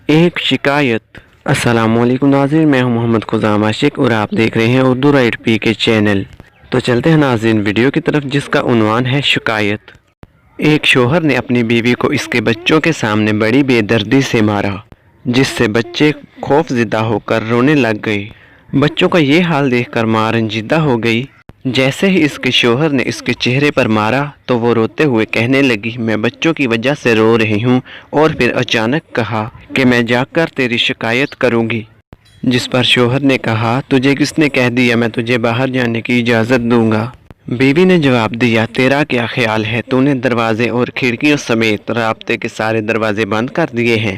ایک شکایت۔ السلام علیکم ناظرین، میں ہوں محمد خزام عاشق اور آپ دیکھ رہے ہیں اردو رائٹ پی کے چینل۔ تو چلتے ہیں ناظرین ویڈیو کی طرف، جس کا عنوان ہے شکایت۔ ایک شوہر نے اپنی بیوی کو اس کے بچوں کے سامنے بڑی بے دردی سے مارا، جس سے بچے خوف زدہ ہو کر رونے لگ گئے۔ بچوں کا یہ حال دیکھ کر ماں رنجیدہ ہو گئی۔ جیسے ہی اس کے شوہر نے اس کے چہرے پر مارا تو وہ روتے ہوئے کہنے لگی، میں بچوں کی وجہ سے رو رہی ہوں، اور پھر اچانک کہا کہ میں جا کر تیری شکایت کروں گی۔ جس پر شوہر نے کہا، تجھے کس نے کہہ دیا میں تجھے باہر جانے کی اجازت دوں گا؟ بیوی نے جواب دیا، تیرا کیا خیال ہے، تو نے دروازے اور کھڑکیوں سمیت رابطے کے سارے دروازے بند کر دیے ہیں؟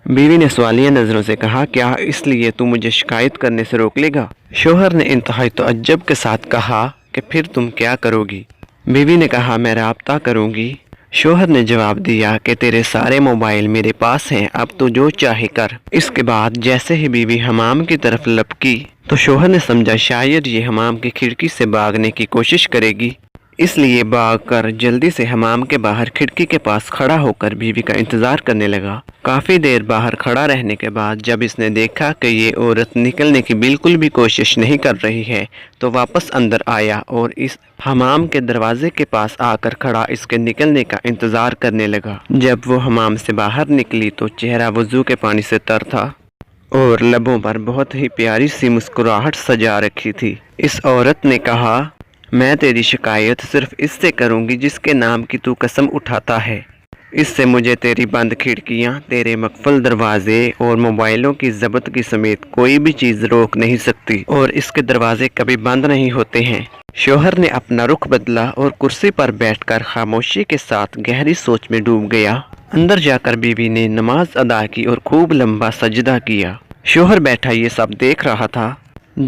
بیوی نے سوالیہ نظروں سے کہا، کیا اس لیے تو مجھے شکایت کرنے سے روک لے گا؟ شوہر نے انتہائی تعجب کے ساتھ کہا کہ پھر تم کیا کرو گی؟ بیوی نے کہا، میں رابطہ کروں گی۔ شوہر نے جواب دیا کہ تیرے سارے موبائل میرے پاس ہیں، اب تو جو چاہے کر۔ اس کے بعد جیسے ہی بیوی حمام کی طرف لپکی تو شوہر نے سمجھا شاید یہ حمام کی کھڑکی سے بھاگنے کی کوشش کرے گی، اس لیے بھاگ کر جلدی سے حمام کے باہر کھڑکی کے پاس کھڑا ہو کر بیوی کا انتظار کرنے لگا۔ کافی دیر باہر کھڑا رہنے کے بعد جب اس نے دیکھا کہ یہ عورت نکلنے کی بالکل بھی کوشش نہیں کر رہی ہے تو واپس اندر آیا اور اس حمام کے دروازے کے پاس آ کر کھڑا اس کے نکلنے کا انتظار کرنے لگا۔ جب وہ حمام سے باہر نکلی تو چہرہ وضو کے پانی سے تر تھا اور لبوں پر بہت ہی پیاری سی مسکراہٹ سجا رکھی تھی۔ اس عورت نے کہا، میں تیری شکایت صرف اس سے کروں گی جس کے نام کی تو قسم اٹھاتا ہے۔ اس سے مجھے تیری بند کھڑکیاں، تیرے مقفل دروازے اور موبائلوں کی ضبط کی سمیت کوئی بھی چیز روک نہیں سکتی، اور اس کے دروازے کبھی بند نہیں ہوتے ہیں۔ شوہر نے اپنا رخ بدلا اور کرسی پر بیٹھ کر خاموشی کے ساتھ گہری سوچ میں ڈوب گیا۔ اندر جا کر بیوی نے نماز ادا کی اور خوب لمبا سجدہ کیا۔ شوہر بیٹھا یہ سب دیکھ رہا تھا۔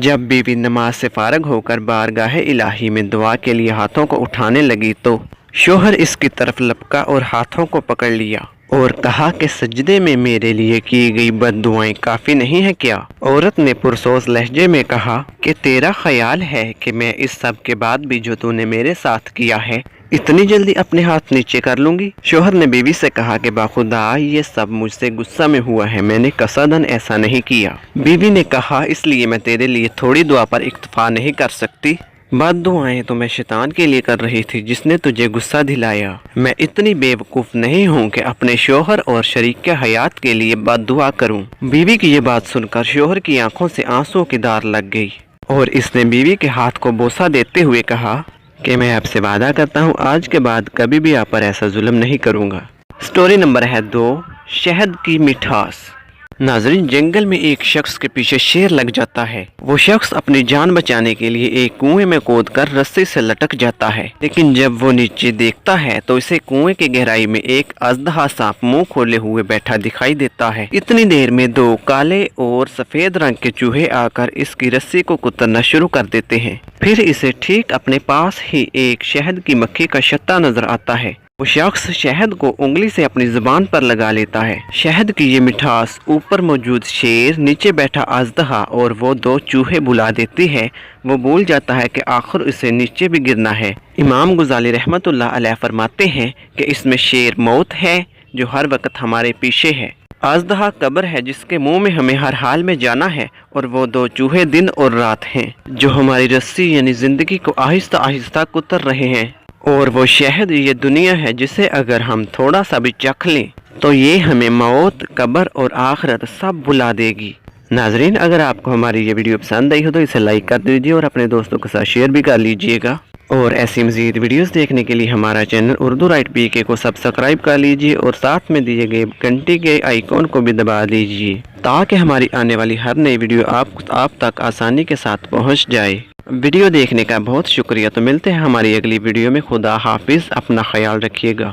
جب بیوی نماز سے فارغ ہو کر بارگاہ الہی میں دعا کے لیے ہاتھوں کو اٹھانے لگی تو شوہر اس کی طرف لپکا اور ہاتھوں کو پکڑ لیا اور کہا کہ سجدے میں میرے لیے کی گئی بد دعائیں کافی نہیں ہیں کیا؟ عورت نے پرسوز لہجے میں کہا کہ تیرا خیال ہے کہ میں اس سب کے بعد بھی جو تو نے میرے ساتھ کیا ہے اتنی جلدی اپنے ہاتھ نیچے کر لوں گی؟ شوہر نے بیوی سے کہا کہ باخدا یہ سب مجھ سے غصہ میں ہوا ہے، میں نے قصداً ایسا نہیں کیا۔ بیوی نے کہا، اس لیے میں تیرے لیے تھوڑی دعا پر اکتفا نہیں کر سکتی؟ بد دعائیں تو میں شیطان کے لیے کر رہی تھی جس نے تجھے غصہ دلایا۔ میں اتنی بے وقوف نہیں ہوں کہ اپنے شوہر اور شریک حیات کے لیے بد دعا کروں۔ بیوی کی یہ بات سن کر شوہر کی آنکھوں سے آنسو کی دھار لگ گئی اور اس نے بیوی کے ہاتھ کو بوسہ دیتے ہوئے کہا کہ میں آپ سے وعدہ کرتا ہوں آج کے بعد کبھی بھی آپ پر ایسا ظلم نہیں کروں گا۔ سٹوری نمبر ہے 2، شہد کی مٹھاس۔ ناظرین، جنگل میں ایک شخص کے پیچھے شیر لگ جاتا ہے۔ وہ شخص اپنی جان بچانے کے لیے ایک کنویں میں کود کر رسی سے لٹک جاتا ہے، لیکن جب وہ نیچے دیکھتا ہے تو اسے کنویں کی گہرائی میں ایک اژدہا سانپ منہ کھولے ہوئے بیٹھا دکھائی دیتا ہے۔ اتنی دیر میں 2 کالے اور سفید رنگ کے چوہے آ کر اس کی رسی کو کترنا شروع کر دیتے ہیں۔ پھر اسے ٹھیک اپنے پاس ہی ایک شہد کی مکھی کا شتہ نظر آتا ہے۔ وہ شخص شہد کو انگلی سے اپنی زبان پر لگا لیتا ہے۔ شہد کی یہ مٹھاس اوپر موجود شیر، نیچے بیٹھا اژدہا اور وہ 2 چوہے بلا دیتی ہے۔ وہ بھول جاتا ہے کہ آخر اسے نیچے بھی گرنا ہے۔ امام غزالی رحمۃ اللہ علیہ فرماتے ہیں کہ اس میں شیر موت ہے جو ہر وقت ہمارے پیچھے ہے، اژدہا قبر ہے جس کے منہ میں ہمیں ہر حال میں جانا ہے، اور وہ 2 چوہے دن اور رات ہیں جو ہماری رسی یعنی زندگی کو آہستہ آہستہ کتر رہے ہیں، اور وہ شہد یہ دنیا ہے جسے اگر ہم تھوڑا سا بھی چکھ لیں تو یہ ہمیں موت، قبر اور آخرت سب بلا دے گی۔ ناظرین، اگر آپ کو ہماری یہ ویڈیو پسند آئی ہو تو اسے لائک کر دیجیے اور اپنے دوستوں کے ساتھ شیئر بھی کر لیجیے گا، اور ایسی مزید ویڈیوز دیکھنے کے لیے ہمارا چینل اردو رائٹ پی کے کو سبسکرائب کر لیجیے اور ساتھ میں دیے گئے گھنٹی کے آئیکن کو بھی دبا دیجیے تاکہ ہماری آنے والی ہر نئی ویڈیو آپ تک آسانی کے ساتھ پہنچ جائے۔ ویڈیو دیکھنے کا بہت شکریہ، تو ملتے ہیں ہماری اگلی ویڈیو میں۔ خدا حافظ، اپنا خیال رکھیے گا۔